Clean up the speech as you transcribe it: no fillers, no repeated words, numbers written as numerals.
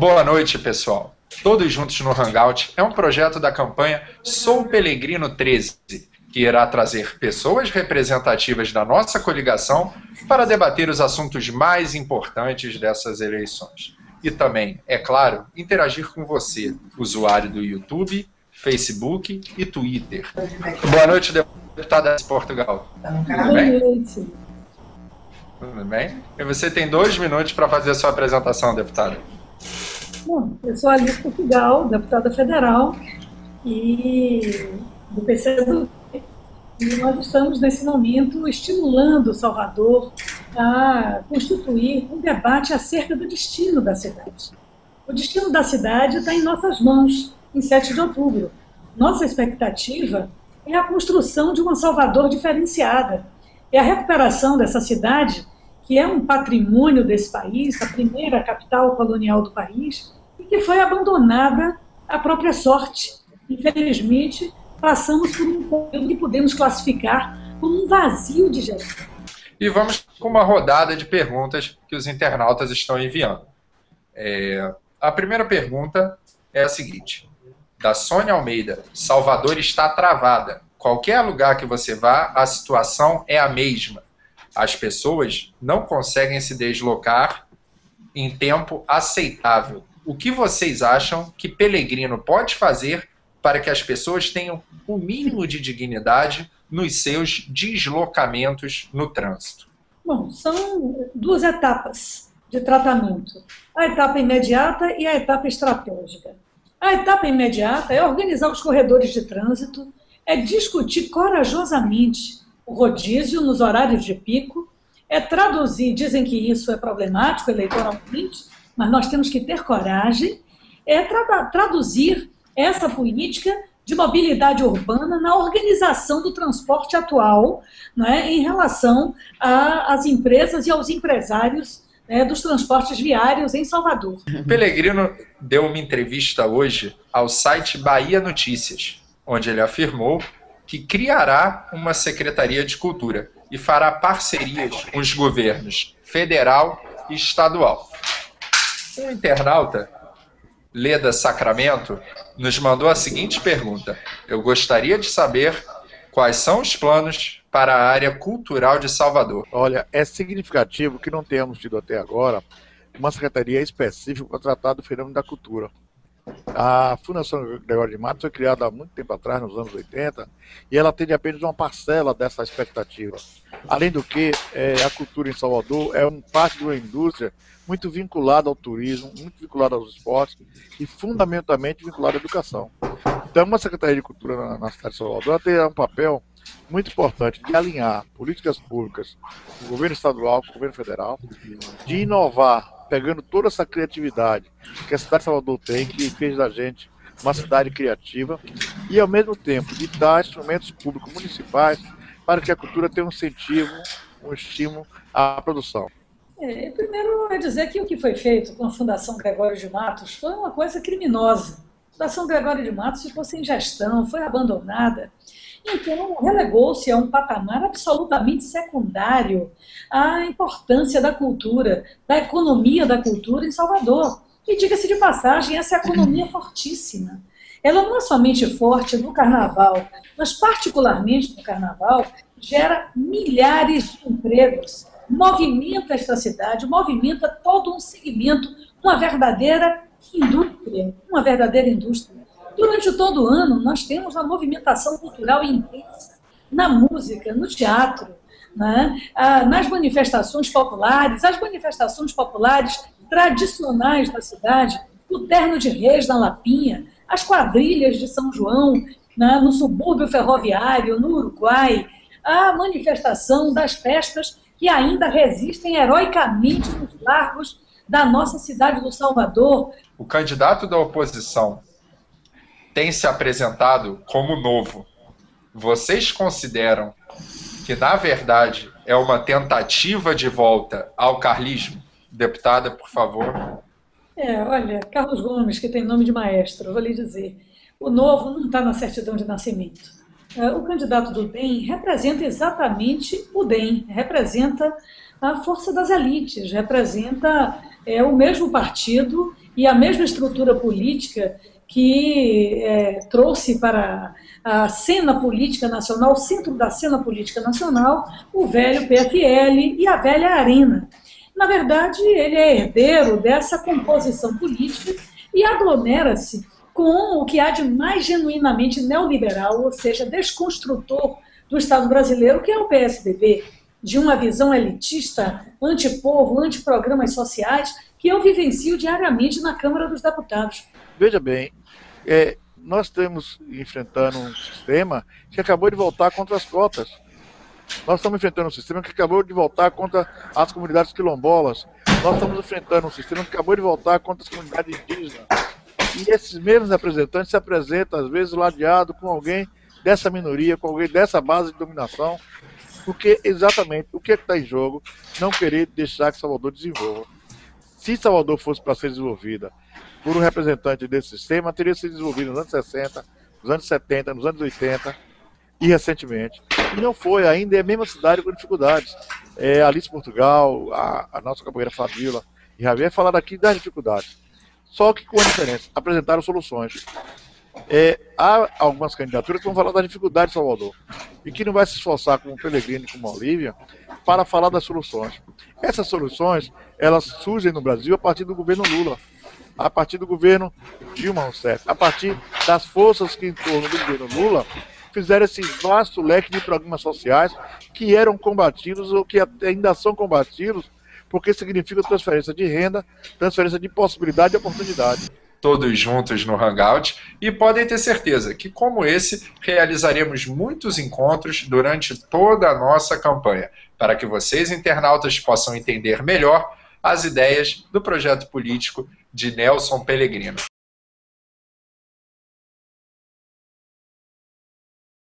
Boa noite, pessoal. Todos Juntos no Hangout é um projeto da campanha Sou Pelegrino 13, que irá trazer pessoas representativas da nossa coligação para debater os assuntos mais importantes dessas eleições. E também, é claro, interagir com você, usuário do YouTube, Facebook e Twitter. Boa noite, deputada de Portugal. Tudo bem? Boa noite. Tudo bem? E você tem 2 minutos para fazer a sua apresentação, deputada. Bom, eu sou Alice Portugal, deputada federal e do PCdoB, e nós estamos, nesse momento, estimulando Salvador a constituir um debate acerca do destino da cidade. O destino da cidade está em nossas mãos, em 7 de outubro. Nossa expectativa é a construção de uma Salvador diferenciada, é a recuperação dessa cidade, que é um patrimônio desse país, a primeira capital colonial do país, e que foi abandonada à própria sorte. Infelizmente, passamos por um período que podemos classificar como um vazio de gestão. E vamos com uma rodada de perguntas que os internautas estão enviando. A primeira pergunta é a seguinte: da Sônia Almeida: Salvador está travada. Qualquer lugar que você vá, a situação é a mesma. As pessoas não conseguem se deslocar em tempo aceitável. O que vocês acham que Pelegrino pode fazer para que as pessoas tenham o mínimo de dignidade nos seus deslocamentos no trânsito? Bom, são 2 etapas de tratamento: a etapa imediata e a etapa estratégica. A etapa imediata é organizar os corredores de trânsito, é discutir corajosamente o rodízio nos horários de pico, é traduzir, dizem que isso é problemático eleitoralmente, mas nós temos que ter coragem, é traduzir essa política de mobilidade urbana na organização do transporte atual, né, em relação às empresas e aos empresários, né, dos transportes viários em Salvador. Pelegrino deu uma entrevista hoje ao site Bahia Notícias, onde ele afirmou que criará uma Secretaria de Cultura e fará parcerias com os governos federal e estadual. Um internauta, Leda Sacramento, nos mandou a seguinte pergunta: eu gostaria de saber quais são os planos para a área cultural de Salvador. Olha, é significativo que não tenhamos tido até agora uma secretaria específica para tratar do fenômeno da cultura. A Fundação Gregório de Matos foi criada há muito tempo atrás, nos anos 80, e ela atende apenas uma parcela dessa expectativa. Além do que, a cultura em Salvador é parte de uma indústria muito vinculada ao turismo, muito vinculada aos esportes e fundamentalmente vinculada à educação. Então, uma Secretaria de Cultura na cidade de Salvador tem um papel muito importante de alinhar políticas públicas com o governo estadual, com o governo federal, de inovar, pegando toda essa criatividade que a cidade de Salvador tem, que fez da gente uma cidade criativa, e ao mesmo tempo de dar instrumentos públicos municipais para que a cultura tenha um incentivo, um estímulo à produção. Primeiro é dizer que o que foi feito com a Fundação Gregório de Matos foi uma coisa criminosa. A Fundação Gregório de Matos ficou sem gestão, foi abandonada. Então, relegou-se a um patamar absolutamente secundário à importância da cultura, da economia da cultura em Salvador. E, diga-se de passagem, essa economia é fortíssima. Ela não é somente forte no Carnaval, mas, particularmente no Carnaval, gera milhares de empregos, movimenta esta cidade, movimenta todo um segmento, uma verdadeira indústria. Durante todo o ano, nós temos uma movimentação cultural intensa na música, no teatro, né? Nas manifestações populares, as manifestações populares tradicionais da cidade, o Terno de Reis na Lapinha, as quadrilhas de São João, né, no subúrbio ferroviário, no Uruguai, a manifestação das festas que ainda resistem heroicamente nos largos da nossa cidade do Salvador. O candidato da oposição tem se apresentado como novo. Vocês consideram que, na verdade, é uma tentativa de volta ao carlismo? Deputada, por favor. Olha, Carlos Gomes, que tem nome de maestro, vou lhe dizer, o novo não está na certidão de nascimento. O candidato do DEM representa exatamente o DEM, representa a força das elites, representa o mesmo partido e a mesma estrutura política que trouxe para a cena política nacional, o centro da cena política nacional, o velho PFL e a velha Arena. Na verdade, ele é herdeiro dessa composição política e aglomera-se com o que há de mais genuinamente neoliberal, ou seja, desconstrutor do Estado brasileiro, que é o PSDB, de uma visão elitista, antipovo, antiprogramas sociais, que eu vivencio diariamente na Câmara dos Deputados. Veja bem, nós estamos enfrentando um sistema que acabou de voltar contra as cotas. Nós estamos enfrentando um sistema que acabou de voltar contra as comunidades quilombolas. Nós estamos enfrentando um sistema que acabou de voltar contra as comunidades indígenas. E esses mesmos representantes se apresentam, às vezes, ladeado com alguém dessa minoria, com alguém dessa base de dominação, porque exatamente o que está em jogo, não querer deixar que Salvador desenvolva. Se Salvador fosse para ser desenvolvida por um representante desse sistema, teria sido desenvolvida nos anos 60, nos anos 70, nos anos 80 e recentemente. E não foi, ainda é a mesma cidade com dificuldades. Alice Portugal, a nossa companheira Fabíola e Javier falaram aqui das dificuldades. Só que com a diferença, apresentaram soluções. Há algumas candidaturas que vão falar das dificuldades de Salvador e que não vai se esforçar como Pellegrini e como Olívia para falar das soluções. Essas soluções, elas surgem no Brasil a partir do governo Lula, a partir do governo Dilma Rousseff, a partir das forças que em torno do governo Lula fizeram esse vasto leque de programas sociais que eram combatidos ou que ainda são combatidos, porque significa transferência de renda, transferência de possibilidade e oportunidade. Todos juntos no Hangout, e podem ter certeza que, como esse, realizaremos muitos encontros durante toda a nossa campanha, para que vocês, internautas, possam entender melhor as ideias do projeto político de Nelson Pellegrino.